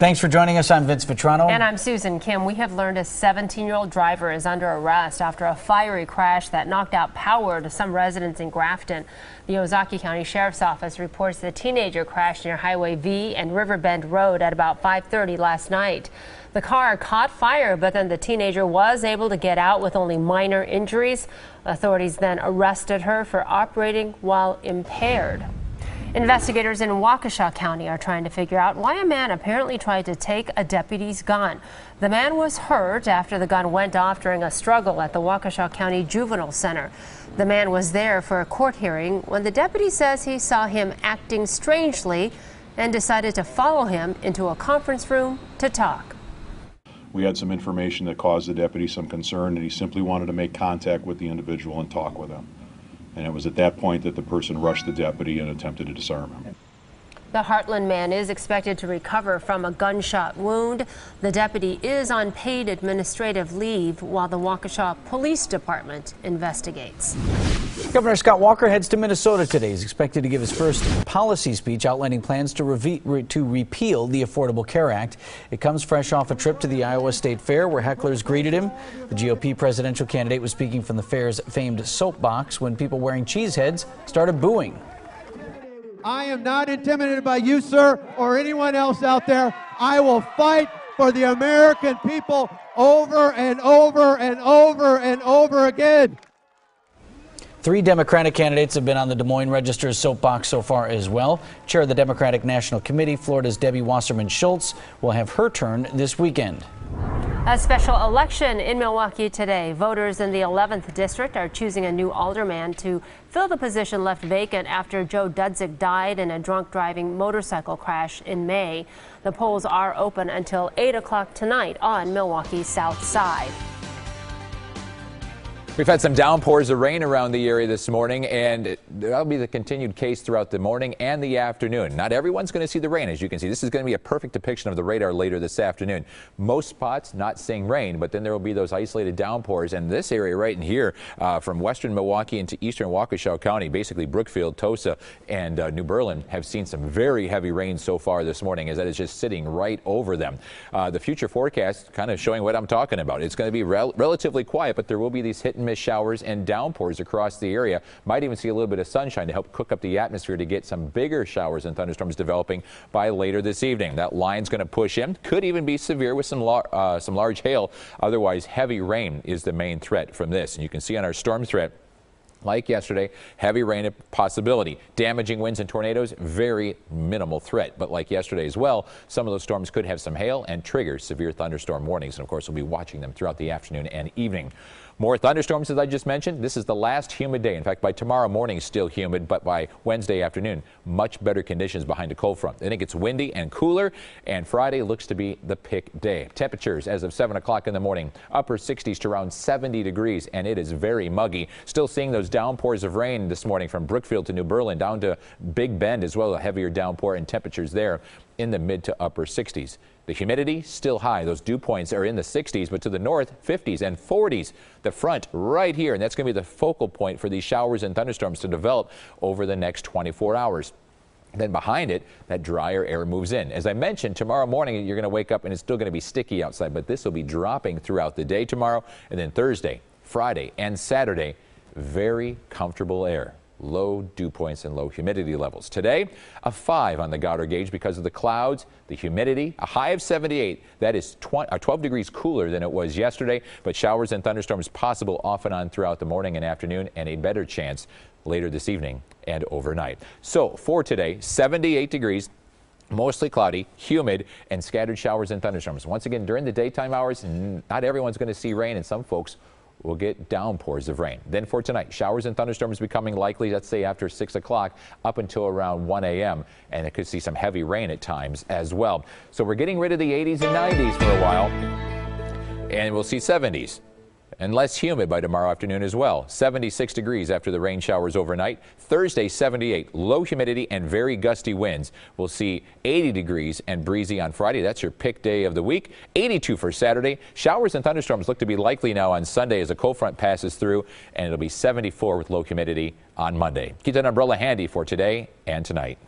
Thanks for joining us. I'm Vince Vitrano. And I'm Susan Kim. We have learned a 17-year-old driver is under arrest after a fiery crash that knocked out power to some residents in Grafton. The Ozaukee County Sheriff's Office reports the teenager crashed near Highway V and Riverbend Road at about 5:30 last night. The car caught fire, but then the teenager was able to get out with only minor injuries. Authorities then arrested her for operating while impaired. Investigators in Waukesha County are trying to figure out why a man apparently tried to take a deputy's gun. The man was hurt after the gun went off during a struggle at the Waukesha County Juvenile Center. The man was there for a court hearing when the deputy says he saw him acting strangely and decided to follow him into a conference room to talk. We had some information that caused the deputy some concern, and he simply wanted to make contact with the individual and talk with him. And it was at that point that the person rushed the deputy and attempted to disarm him. The Heartland man is expected to recover from a gunshot wound. The deputy is on paid administrative leave while the Waukesha Police Department investigates. Governor Scott Walker heads to Minnesota today. He's expected to give his first policy speech outlining plans to repeal the Affordable Care Act. It comes fresh off a trip to the Iowa State Fair where hecklers greeted him. The GOP presidential candidate was speaking from the fair's famed soapbox when people wearing cheese heads started booing. I am not intimidated by you, sir, or anyone else out there. I will fight for the American people over and over and over and over again. 3 Democratic candidates have been on the Des Moines Register's soapbox so far as well. Chair of the Democratic National Committee, Florida's Debbie Wasserman Schultz, will have her turn this weekend. A special election in Milwaukee today. Voters in the 11th district are choosing a new alderman to fill the position left vacant after Joe Dudzik died in a drunk driving motorcycle crash in May. The polls are open until 8 o'clock tonight on Milwaukee's south side. We've had some downpours of rain around the area this morning, and that'll be the continued case throughout the morning and the afternoon. Not everyone's going to see the rain, as you can see. This is going to be a perfect depiction of the radar later this afternoon. Most spots not seeing rain, but then there will be those isolated downpours. And this area right in here, from western Milwaukee into eastern Waukesha County, basically Brookfield, Tosa, and New Berlin, have seen some very heavy rain so far this morning, as that is just sitting right over them. The future forecast kind of showing what I'm talking about. It's going to be relatively quiet, but there will be these hit and miss showers and downpours across the area. Might even see a little bit of sunshine to help cook up the atmosphere to get some bigger showers and thunderstorms developing by later this evening. That line's going to push in. Could even be severe with some large hail. Otherwise, heavy rain is the main threat from this. And you can see on our storm threat, like yesterday, heavy rain a possibility. Damaging winds and tornadoes, very minimal threat. But like yesterday as well, some of those storms could have some hail and trigger severe thunderstorm warnings. And of course, we'll be watching them throughout the afternoon and evening. More thunderstorms, as I just mentioned. This is the last humid day. In fact, by tomorrow morning, still humid, but by Wednesday afternoon, much better conditions behind a cold front. I think it's windy and cooler, and Friday looks to be the pick day. Temperatures as of 7 o'clock in the morning, upper 60s to around 70 degrees, and it is very muggy. Still seeing those downpours of rain this morning from Brookfield to New Berlin down to Big Bend as well, a heavier downpour, and temperatures there in the mid to upper 60s. The humidity still high. Those dew points are in the 60s, but to the north, 50s and 40s. The front right here, and that's going to be the focal point for these showers and thunderstorms to develop over the next 24 hours. Then behind it, that drier air moves in. As I mentioned, tomorrow morning you're going to wake up and it's still going to be sticky outside, but this will be dropping throughout the day tomorrow. And then Thursday, Friday, and Saturday, very comfortable air. Low dew points and low humidity levels. Today, a 5 on the Goddard gauge because of the clouds, the humidity, a high of 78. That is 12 degrees cooler than it was yesterday, but showers and thunderstorms possible off and on throughout the morning and afternoon, and a better chance later this evening and overnight. So for today, 78 degrees. Mostly cloudy, humid, and scattered showers and thunderstorms. Once again, during the daytime hours, not everyone's going to see rain, and some folks will get downpours of rain. Then for tonight, showers and thunderstorms becoming likely, let's say after 6 o'clock up until around 1 a.m. And it could see some heavy rain at times as well. So we're getting rid of the 80s and 90s for a while, and we'll see 70s. And less humid by tomorrow afternoon as well. 76 degrees after the rain showers overnight. Thursday, 78. Low humidity and very gusty winds. We'll see 80 degrees and breezy on Friday. That's your pick day of the week. 82 for Saturday. Showers and thunderstorms look to be likely now on Sunday as a cold front passes through. And it'll be 74 with low humidity on Monday. Keep that umbrella handy for today and tonight.